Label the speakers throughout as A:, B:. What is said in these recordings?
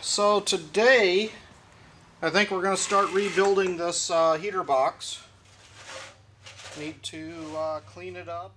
A: So today I think we're going to start rebuilding this heater box. Need to clean it up.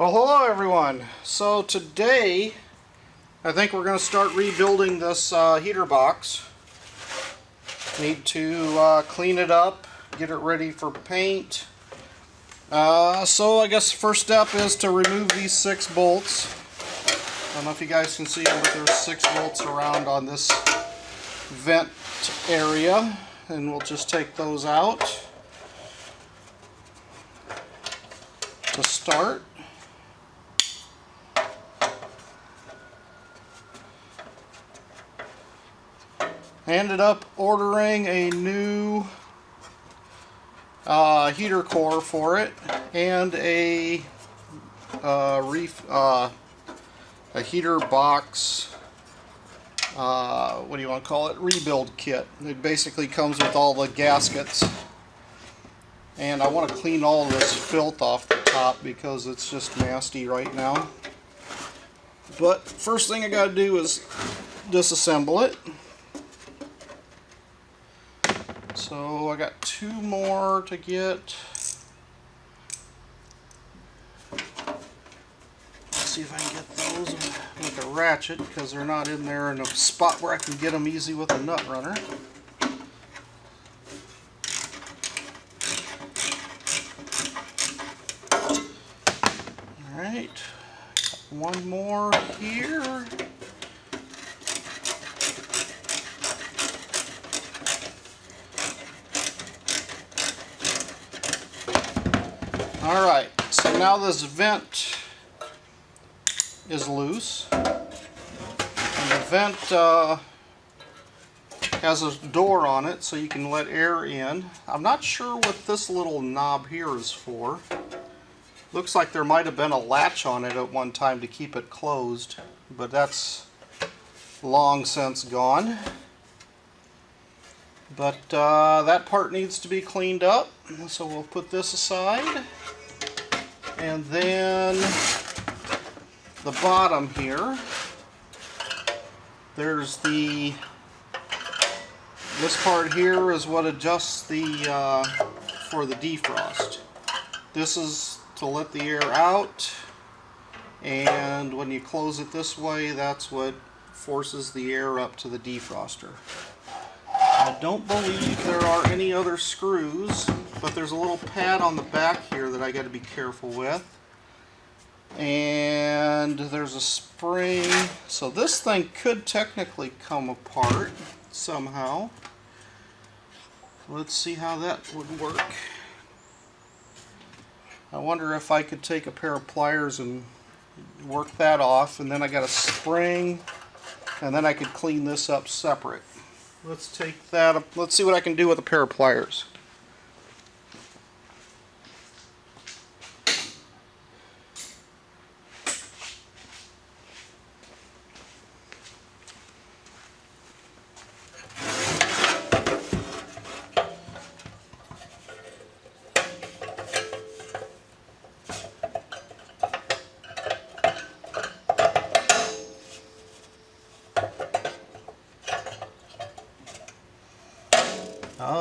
A: Well, hello everyone. So today I think we're going to start rebuilding this heater box. Need to clean it up, get it ready for paint. So I guess the first step is to remove these 6 bolts. I don't know if you guys can see, but there's 6 bolts around on this vent area, and we'll just take those out to start. I ended up ordering a new heater core for it and a heater box, what do you want to call it, rebuild kit. It basically comes with all the gaskets, and I want to clean all this filth off the top because it's just nasty right now. But first thing I got to do is disassemble it. So I got 2 more to get. Let's see if I can get those with a ratchet, because they're not in there in a spot where I can get them easy with a nut runner. Alright, got 1 more here. Alright, so now this vent is loose, and the vent has a door on it so you can let air in. I'm not sure what this little knob here is for. Looks like there might have been a latch on it at one time to keep it closed, but that's long since gone. But that part needs to be cleaned up, so we'll put this aside. And then the bottom here, there's this part here is what adjusts for the defrost. This is to let the air out, and when you close it this way, that's what forces the air up to the defroster. I don't believe there are any other screws, but there's a little pad on the back here that I got to be careful with. And there's a spring, so this thing could technically come apart somehow. Let's see how that would work. I wonder if I could take a pair of pliers and work that off, and then I got a spring, and then I could clean this up separate. Let's take that up. Let's see what I can do with a pair of pliers.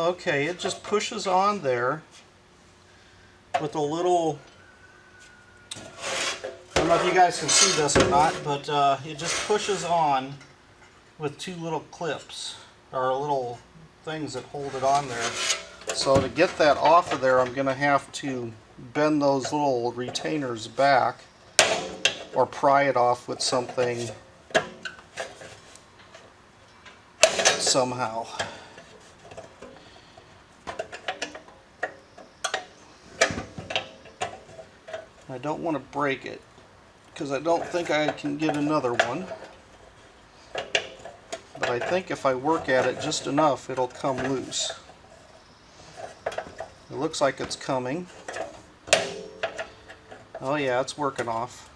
A: Okay, it just pushes on there with a little, I don't know if you guys can see this or not, but it just pushes on with two little clips, or little things that hold it on there. So to get that off of there, I'm going to have to bend those little retainers back or pry it off with something somehow. I don't want to break it because I don't think I can get another one. But I think if I work at it just enough, it'll come loose. It looks like it's coming. Oh yeah, it's working off.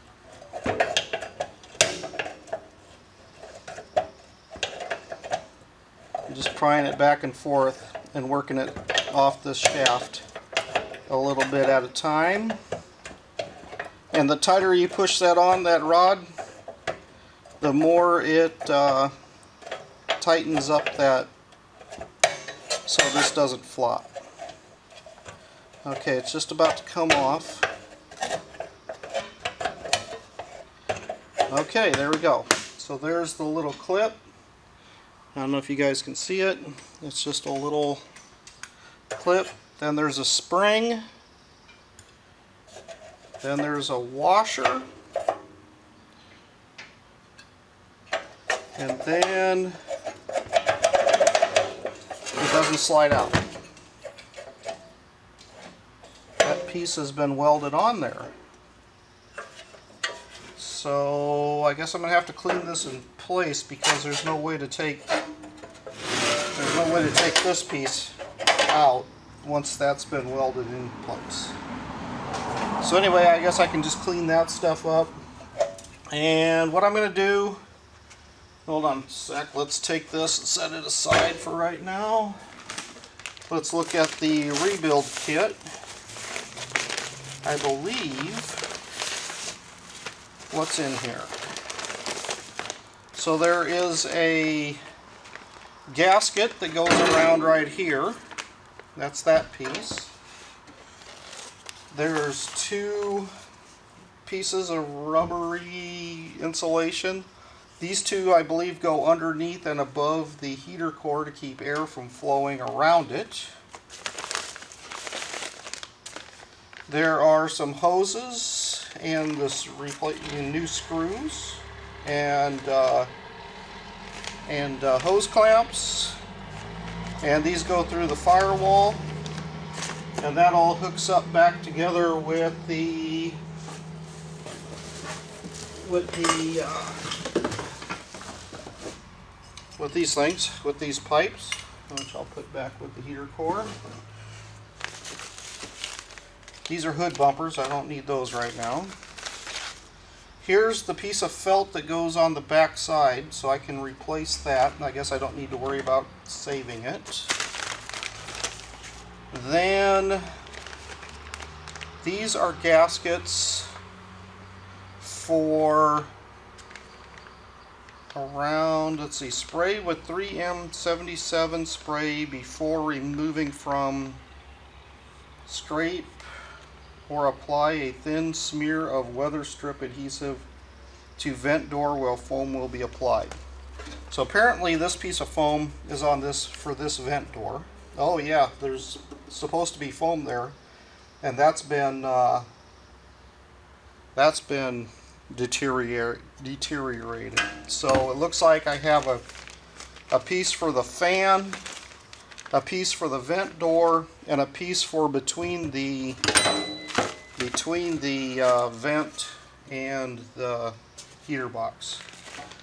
A: I'm just prying it back and forth and working it off this shaft a little bit at a time. And the tighter you push that on, that rod, the more it tightens up that so this doesn't flop. Okay, it's just about to come off. Okay, there we go. So there's the little clip. I don't know if you guys can see it. It's just a little clip. Then there's a spring. Then there's a washer. And then it doesn't slide out. That piece has been welded on there. So I guess I'm gonna have to clean this in place because there's no way to take this piece out once that's been welded in place. So anyway, I guess I can just clean that stuff up. And what I'm gonna do, hold on a sec, let's take this and set it aside for right now. Let's look at the rebuild kit. I believe what's in here. So there is a gasket that goes around right here. That's that piece. There's two pieces of rubbery insulation. These two, I believe, go underneath and above the heater core to keep air from flowing around it. There are some hoses and this new screws and hose clamps, and these go through the firewall, and that all hooks up back together with the with these things, with these pipes, which I'll put back with the heater core. These are hood bumpers. I don't need those right now. Here's the piece of felt that goes on the back side, so I can replace that. I guess I don't need to worry about saving it. Then these are gaskets for around, let's see, spray with 3M77 spray before removing from scrape, or apply a thin smear of weather strip adhesive to vent door while foam will be applied. So apparently this piece of foam is on this for this vent door. Oh yeah, there's supposed to be foam there, and that's been deteriorated. So it looks like I have a piece for the fan, a piece for the vent door, and a piece for between the vent and the heater box.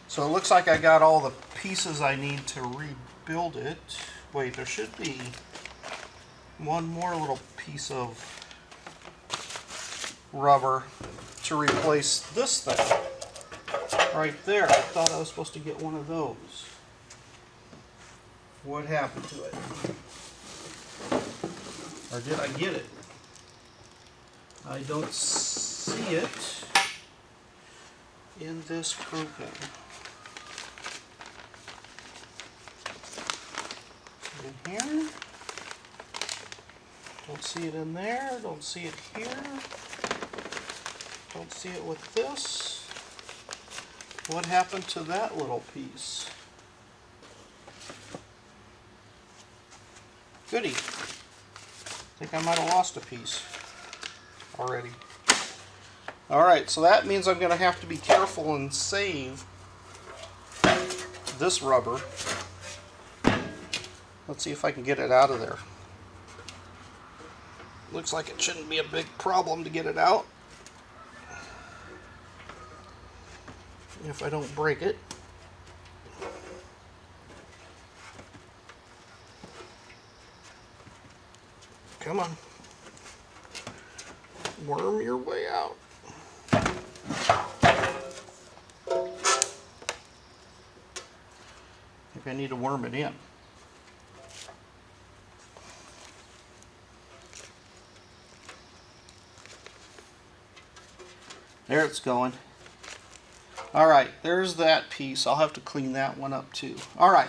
A: So it looks like I got all the pieces I need to rebuild it. Wait, there should be one more little piece of rubber to replace this thing right there. I thought I was supposed to get one of those. What happened to it? Or did I get it? I don't see it in this grouping. In here? Don't see it in there, don't see it here, don't see it with this. What happened to that little piece? Goody. I think I might have lost a piece already. Alright, so that means I'm going to have to be careful and save this rubber. Let's see if I can get it out of there. Looks like it shouldn't be a big problem to get it out, if I don't break it. Come on. Worm your way out. I think I need to worm it in. There it's going. Alright, there's that piece. I'll have to clean that one up too. Alright,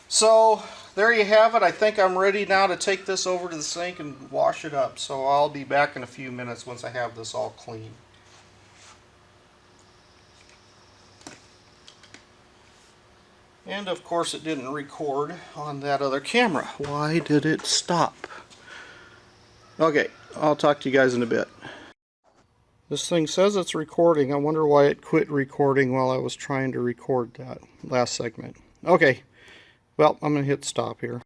A: so there you have it. I think I'm ready now to take this over to the sink and wash it up. So I'll be back in a few minutes once I have this all clean. And of course it didn't record on that other camera. Why did it stop? Okay, I'll talk to you guys in a bit. This thing says it's recording. I wonder why it quit recording while I was trying to record that last segment. Okay, well, I'm going to hit stop here.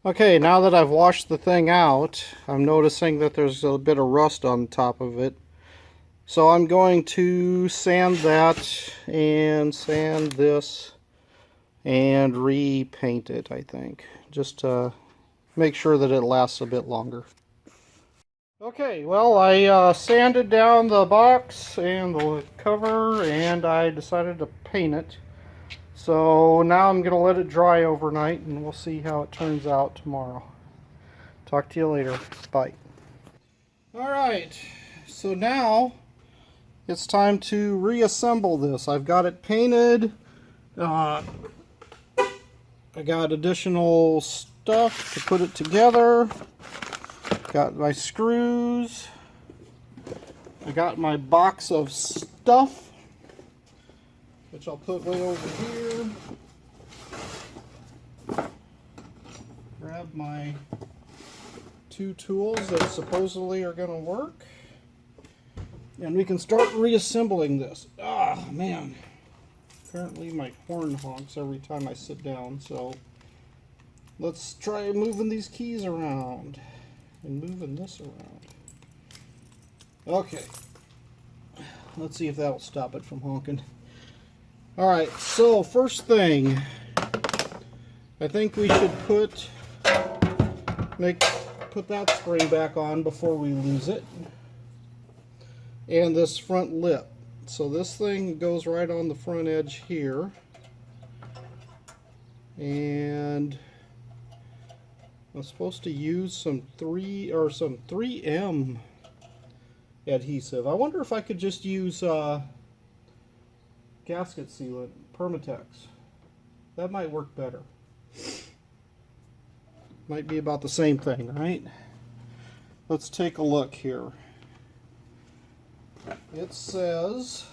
A: Okay, now that I've washed the thing out, I'm noticing that there's a bit of rust on top of it. So I'm going to sand that and sand this and repaint it, I think. Just to make sure that it lasts a bit longer. Okay, well, I sanded down the box and the cover, and I decided to paint it. So now I'm going to let it dry overnight, and we'll see how it turns out tomorrow. Talk to you later. Bye. Alright, so now it's time to reassemble this. I've got it painted. I got additional stuff to put it together. Got my screws. I got my box of stuff, which I'll put way over here. Grab my two tools that supposedly are going to work. And we can start reassembling this. Ah, man. Apparently my horn honks every time I sit down, so let's try moving these keys around. And moving this around. Okay. Let's see if that'll stop it from honking. Alright, so first thing, I think we should put that spring back on before we lose it. And this front lip. So this thing goes right on the front edge here. And I'm supposed to use some 3M adhesive. I wonder if I could just use gasket sealant, Permatex. That might work better. Might be about the same thing, right? Let's take a look here. It says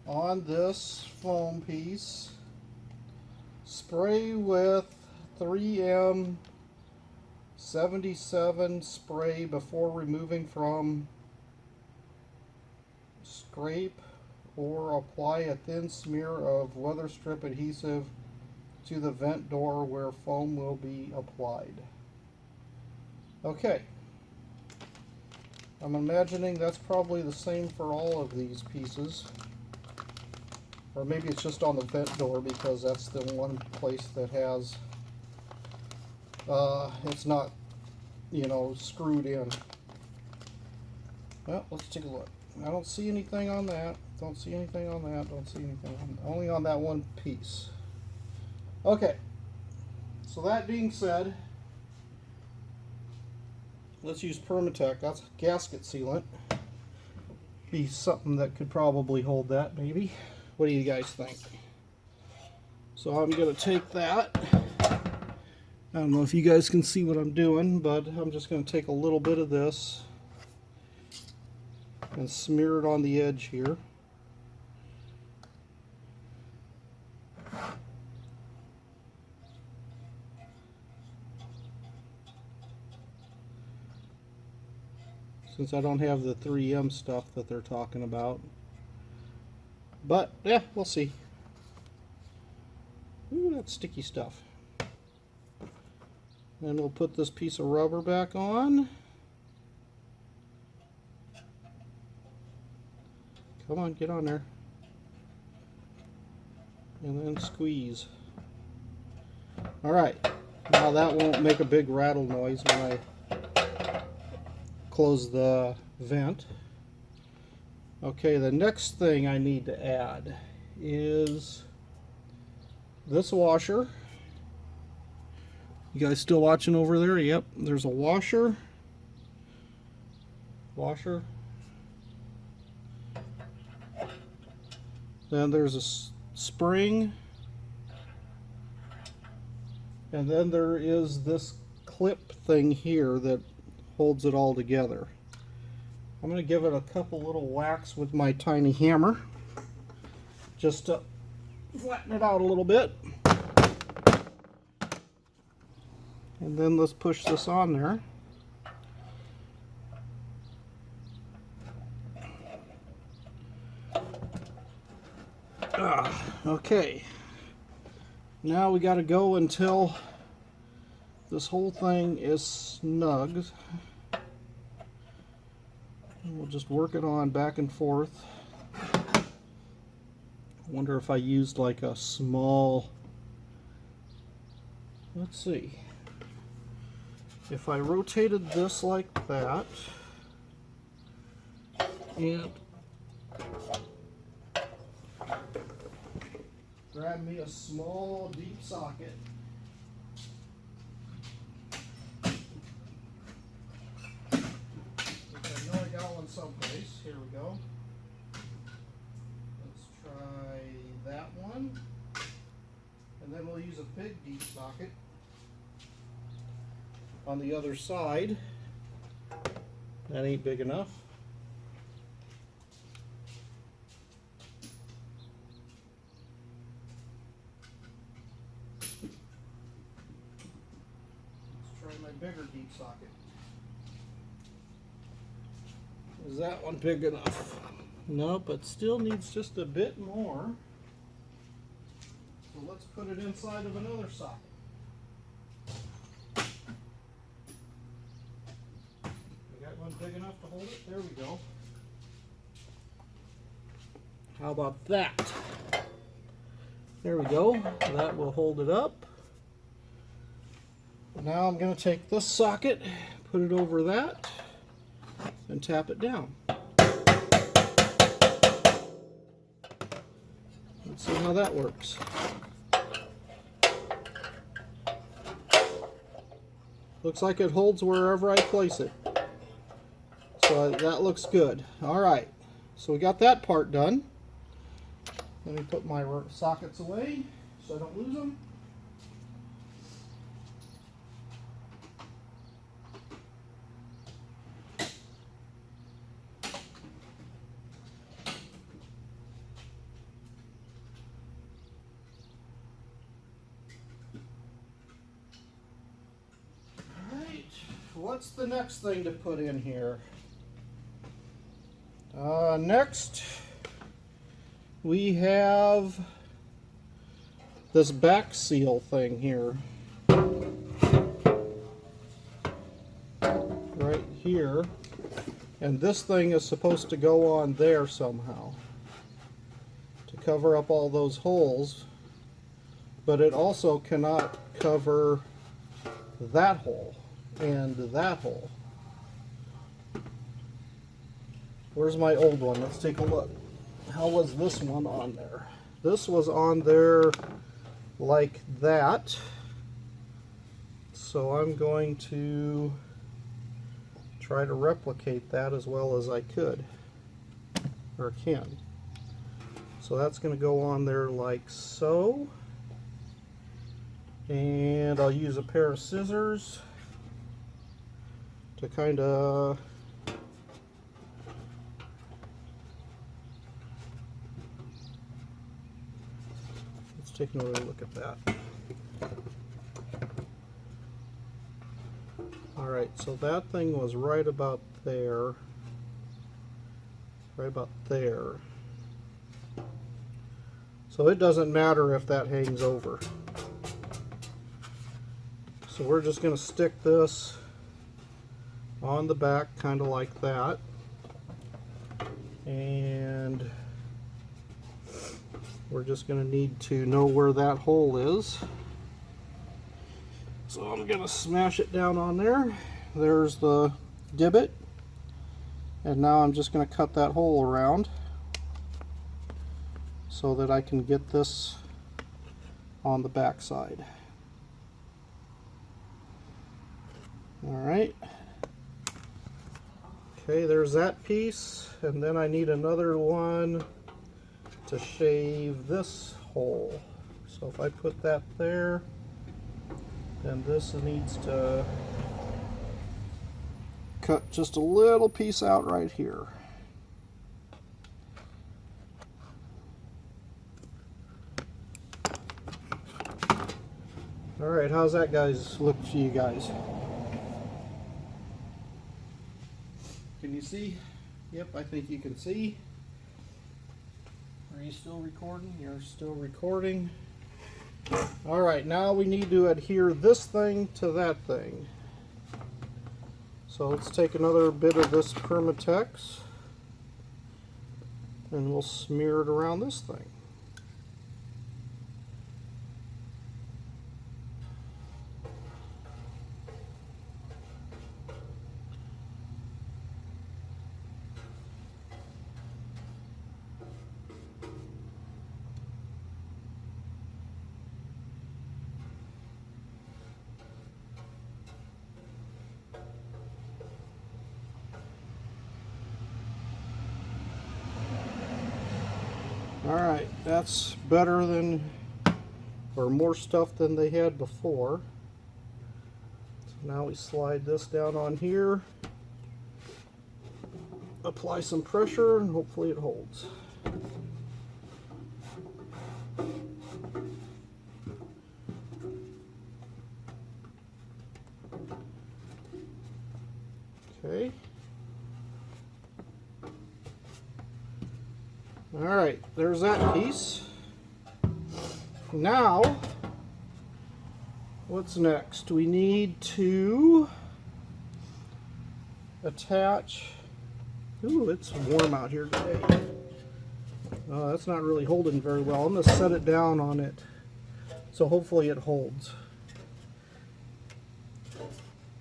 A: on this foam piece, spray with 3M 77 spray before removing from scrape, or apply a thin smear of weather strip adhesive to the vent door where foam will be applied. Okay. I'm imagining that's probably the same for all of these pieces. Or maybe it's just on the vent door because that's the one place that has it's not, you know, screwed in. Well, let's take a look. I don't see anything on that. Don't see anything on that. Don't see anything on, only on that one piece. Okay. So that being said, let's use Permatex. That's gasket sealant. Be something that could probably hold that, maybe. What do you guys think? So I'm going to take that. I don't know if you guys can see what I'm doing, but I'm just going to take a little bit of this and smear it on the edge here. Since I don't have the 3M stuff that they're talking about. But, yeah, we'll see. Ooh, that's sticky stuff. Then we'll put this piece of rubber back on. Come on, get on there. And then squeeze. Alright, now that won't make a big rattle noise when I close the vent. Okay, the next thing I need to add is this washer. You guys still watching over there? Yep, there's a washer. Then there's a spring. And then there is this clip thing here that holds it all together. I'm going to give it a couple little whacks with my tiny hammer just to flatten it out a little bit. And then let's push this on there. Okay. Now we got to go until this whole thing is snug. And we'll just work it on back and forth. I wonder if I used like a small, let's see. If I rotated this like that, and grab me a small deep socket, which I know I got one someplace. Here we go. Let's try that one, and then we'll use a big deep socket on the other side. That ain't big enough. Let's try my bigger deep socket. Is that one big enough? Nope, it still needs just a bit more. So let's put it inside of another socket. One big enough to hold it? There we go. How about that? There we go. That will hold it up. Now I'm going to take this socket, put it over that, and tap it down. Let's see how that works. Looks like it holds wherever I place it. So that looks good. Alright, so we got that part done. Let me put my sockets away so I don't lose them. Alright, what's the next thing to put in here? Next, we have this back seal thing here. Right here. And this thing is supposed to go on there somehow to cover up all those holes. But it also cannot cover that hole and that hole. Where's my old one? Let's take a look. How was this one on there? This was on there like that. So I'm going to try to replicate that as well as I could, or can. So that's going to go on there like so. And I'll use a pair of scissors to kind of take another look at that. Alright, so that thing was right about there. Right about there. So it doesn't matter if that hangs over. So we're just going to stick this on the back kind of like that. And we're just going to need to know where that hole is. So I'm going to smash it down on there. There's the divot. And now I'm just going to cut that hole around so that I can get this on the back side. Alright. Okay, there's that piece. And then I need another one to shave this hole. So if I put that there, then this needs to cut just a little piece out right here. Alright, how's that guys look to you guys? Can you see? Yep, I think you can see. Are you still recording? You're still recording. Alright, now we need to adhere this thing to that thing. So let's take another bit of this Permatex and we'll smear it around this thing. Alright, that's better than, or more stuff than they had before. So now we slide this down on here, apply some pressure, and hopefully it holds. Okay. Alright, there's that piece. Now, what's next? We need to attach... Ooh, it's warm out here today. That's not really holding very well. I'm going to set it down on it, so hopefully it holds.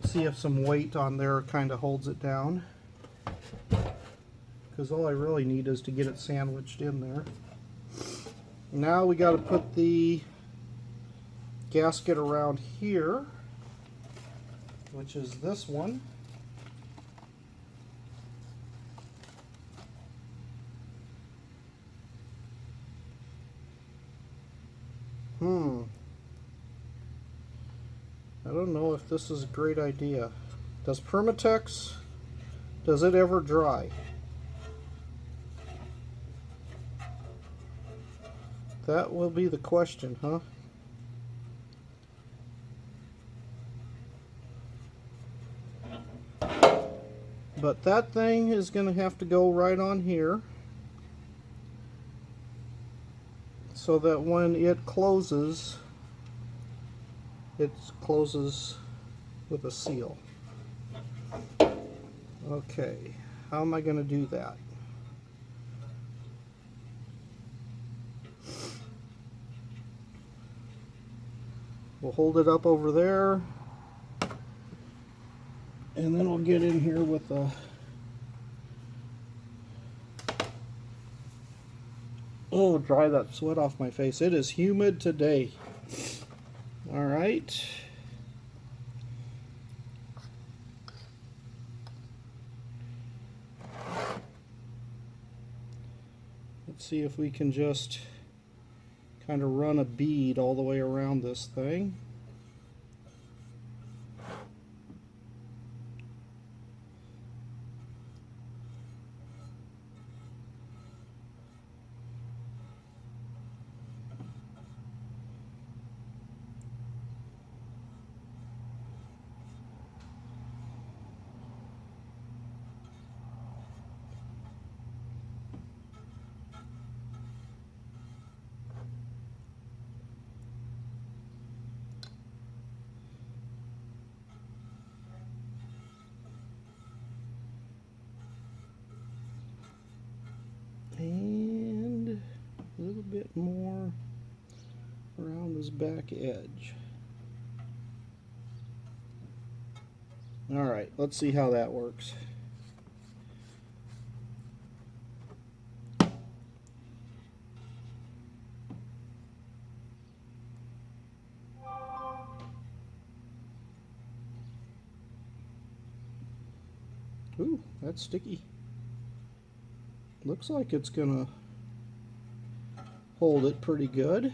A: See if some weight on there kind of holds it down. Because all I really need is to get it sandwiched in there. Now we got to put the gasket around here, which is this one. I don't know if this is a great idea. Does Permatex, does it ever dry? That will be the question, huh? But that thing is going to have to go right on here so that when it closes with a seal. Okay, how am I going to do that? We'll hold it up over there, and then we'll get in here with a dry that sweat off my face. It is humid today. All right. Let's see if we can just kind of run a bead all the way around this thing. around this back edge. Alright, let's see how that works. Ooh, that's sticky. Looks like it's gonna hold it pretty good.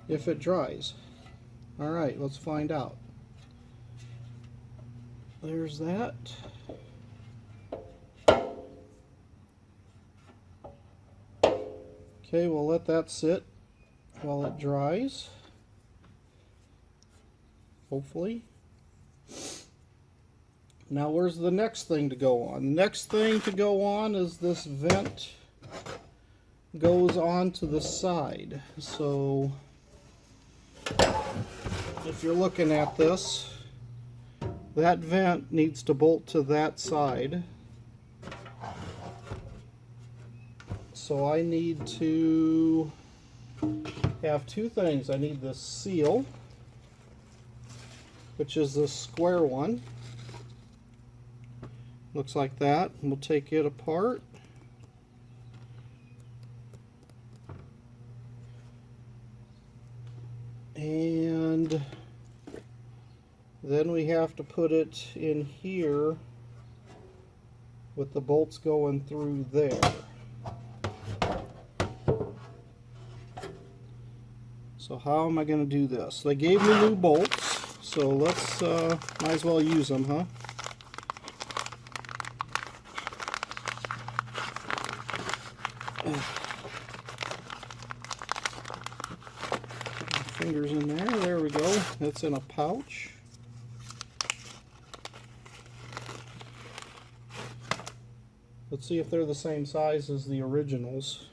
A: If it dries. Alright, let's find out. There's that. Okay, we'll let that sit while it dries. Hopefully. Now where's the next thing to go on? The next thing to go on is this vent goes on to the side. So if you're looking at this, that vent needs to bolt to that side. So I need to have two things. I need this seal, which is this square one. Looks like that. We'll take it apart. And then we have to put it in here with the bolts going through there. So how am I going to do this? They gave me new bolts, so let's might as well use them, huh? Fingers in there. There we go. It's in a pouch. Let's see if they're the same size as the originals.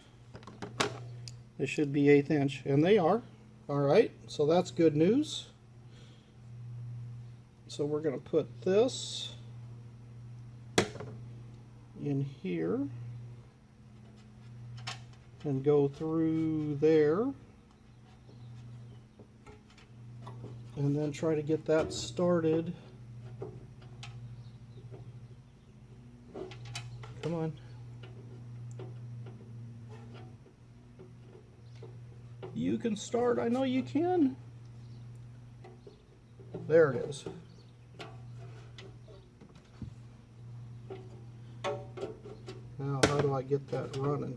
A: They should be 1/8 inch, and they are. Alright, so that's good news. So we're going to put this in here and go through there. And then try to get that started. Come on. You can start. I know you can. There it is. Now, how do I get that running?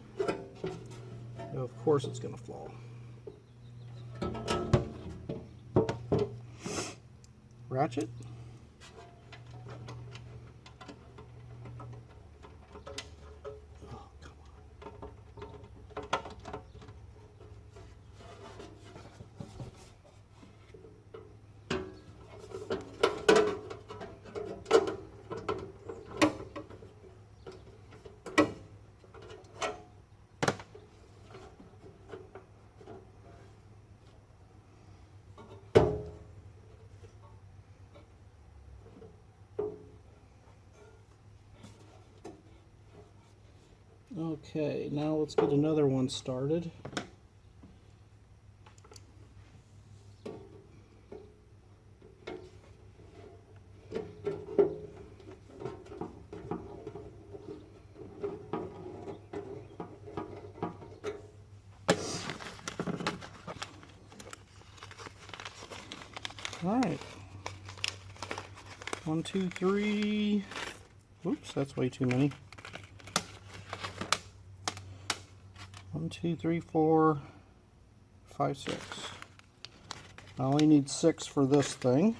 A: Now, of course it's going to fall. Ratchet. Oh, come Okay, now let's get another one started. All right. 1, 2, 3. Oops, that's way too many. 1, 2, 3, 4, 5, 6. I only need 6 for this thing.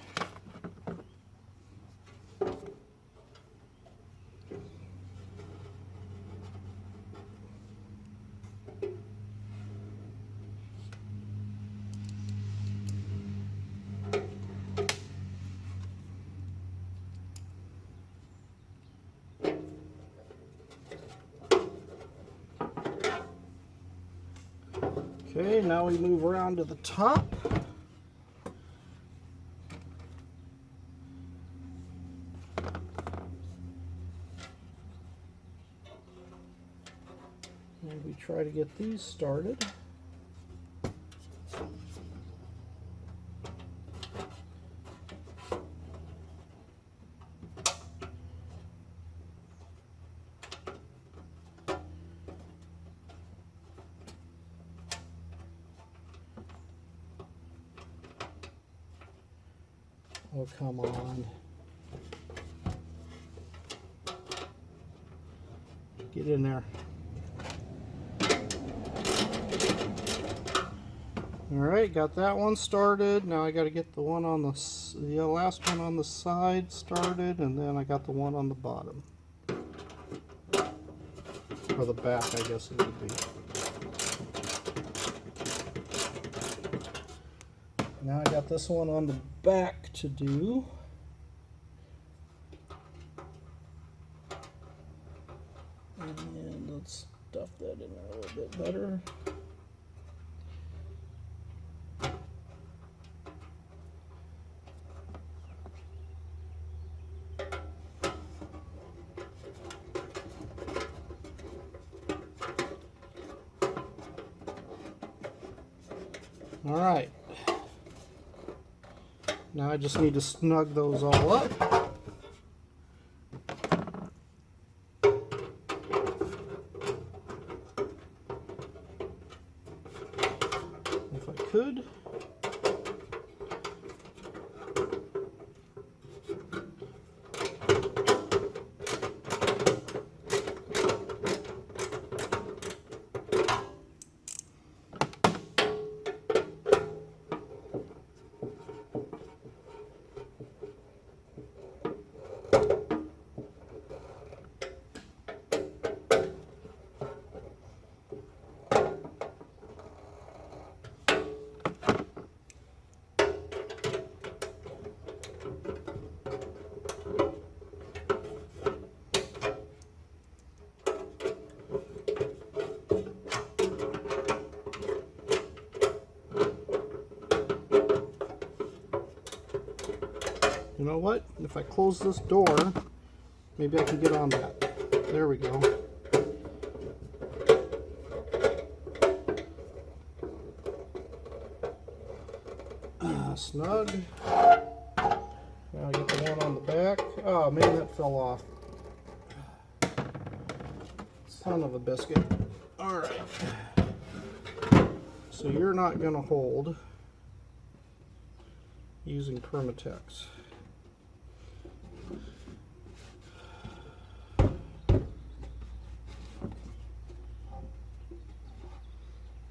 A: Okay, now we move around to the top. Maybe try to get these started. Oh, come on. Get in there. Alright, got that one started. Now I got to get the one on the last one on the side started, and then I got the one on the bottom. Or the back, I guess it would be. Now I got this one on the back to do. And let's stuff that in there a little bit better. All right. Now I just need to snug those all up. If I could. You know what? If I close this door, maybe I can get on that. There we go. Snug. Now I get the one on the back. Oh man, that fell off. Son of a biscuit. Alright. So you're not going to hold using Permatex.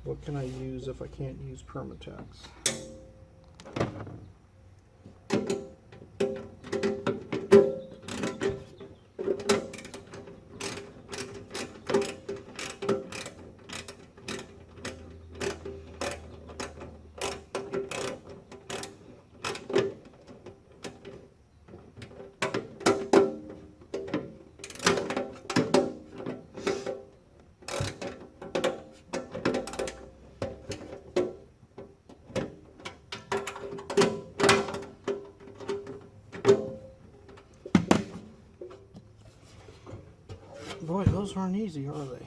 A: What can I use if I can't use Permatex? Boy, those aren't easy, are they?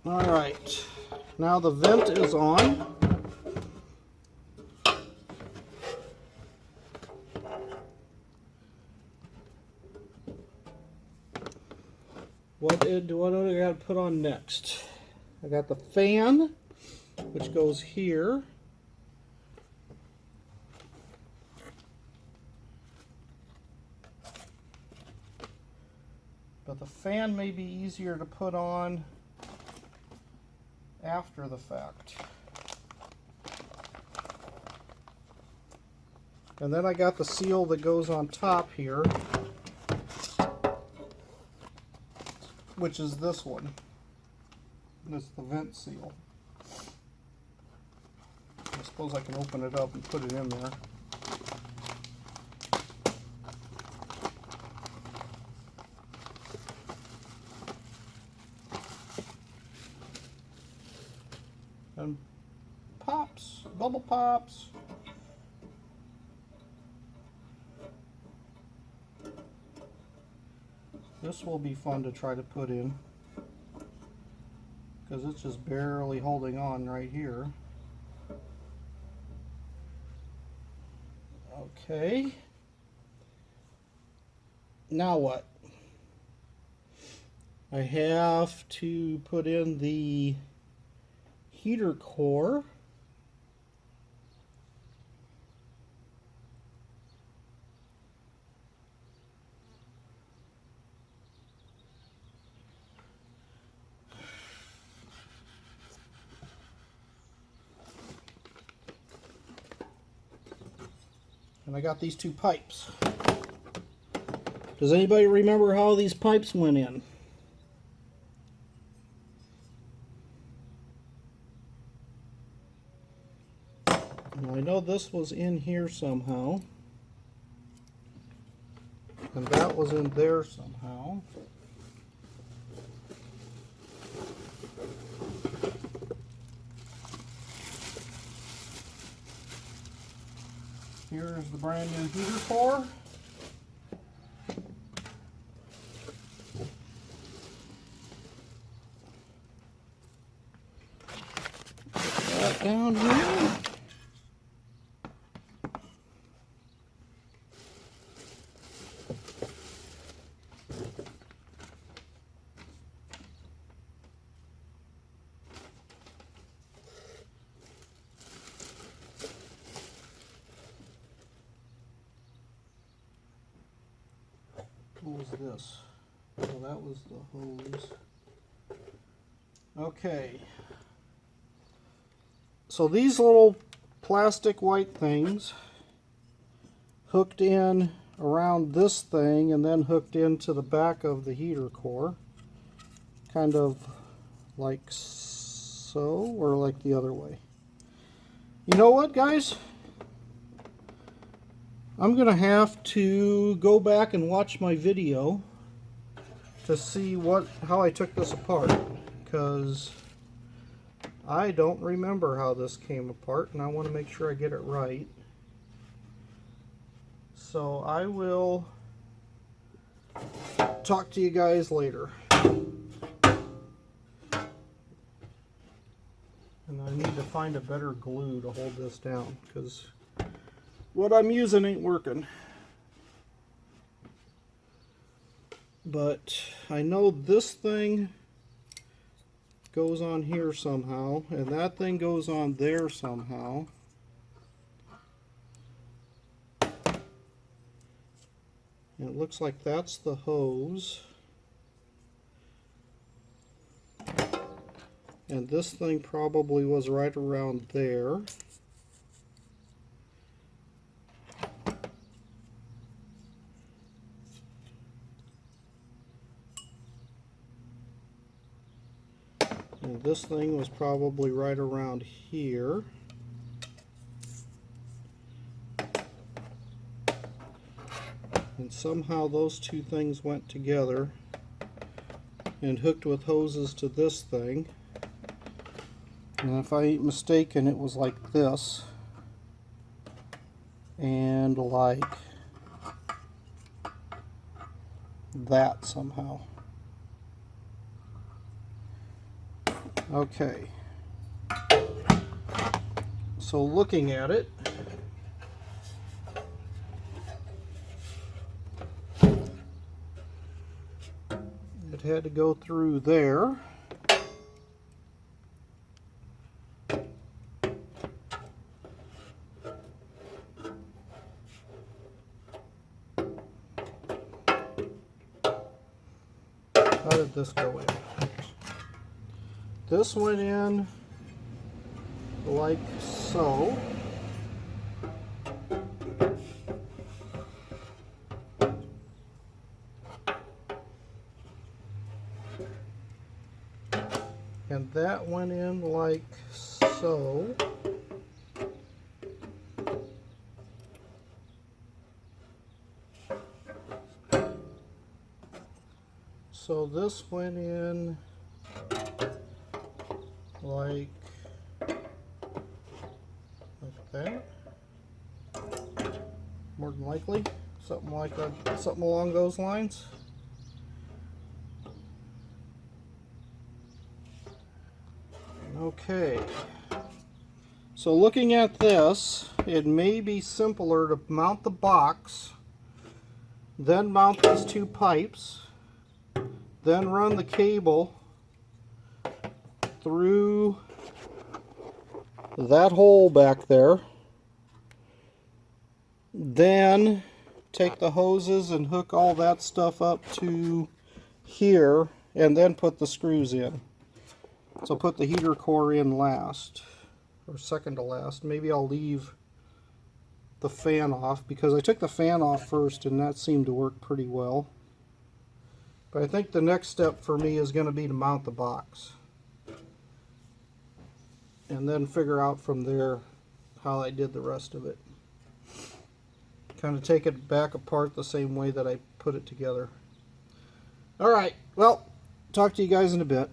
A: All right, now the vent is on. What do I got to put on next? I got the fan, which goes here. But the fan may be easier to put on after the fact. And then I got the seal that goes on top here, which is this one. That's the vent seal. I suppose I can open it up and put it in there. And pops, bubble pops. This will be fun to try to put in because it's just barely holding on right here. Okay. Now what? I have to put in the heater core. And I got these two pipes. Does anybody remember how these pipes went in? Well, I know this was in here somehow. And that was in there somehow. Here's the brand new heater core. Put that down here. What was this? Oh, that was the hose. Okay. So these little plastic white things hooked in around this thing and then hooked into the back of the heater core. Kind of like so, or like the other way. You know what, guys? I'm going to have to go back and watch my video to see how I took this apart, because I don't remember how this came apart and I want to make sure I get it right. So I will talk to you guys later. And I need to find a better glue to hold this down, because what I'm using ain't working. But I know this thing goes on here somehow, and that thing goes on there somehow. And it looks like that's the hose. And this thing probably was right around there. And this thing was probably right around here. And somehow those two things went together and hooked with hoses to this thing. And if I ain't mistaken, it was like this. And like that somehow. Okay, so looking at it, it had to go through there. How did this go in? This went in like so. And that went in like so. So this went in like that. More than likely, something like that, something along those lines. Okay. So looking at this, it may be simpler to mount the box, then mount these two pipes, then run the cable through that hole back there, then take the hoses and hook all that stuff up to here, and then put the screws in. So put the heater core in last, or second to last. Maybe I'll leave the fan off, because I took the fan off first and that seemed to work pretty well. But I think the next step for me is going to be to mount the box, and then figure out from there how I did the rest of it. Kind of take it back apart the same way that I put it together. Alright, well, talk to you guys in a bit.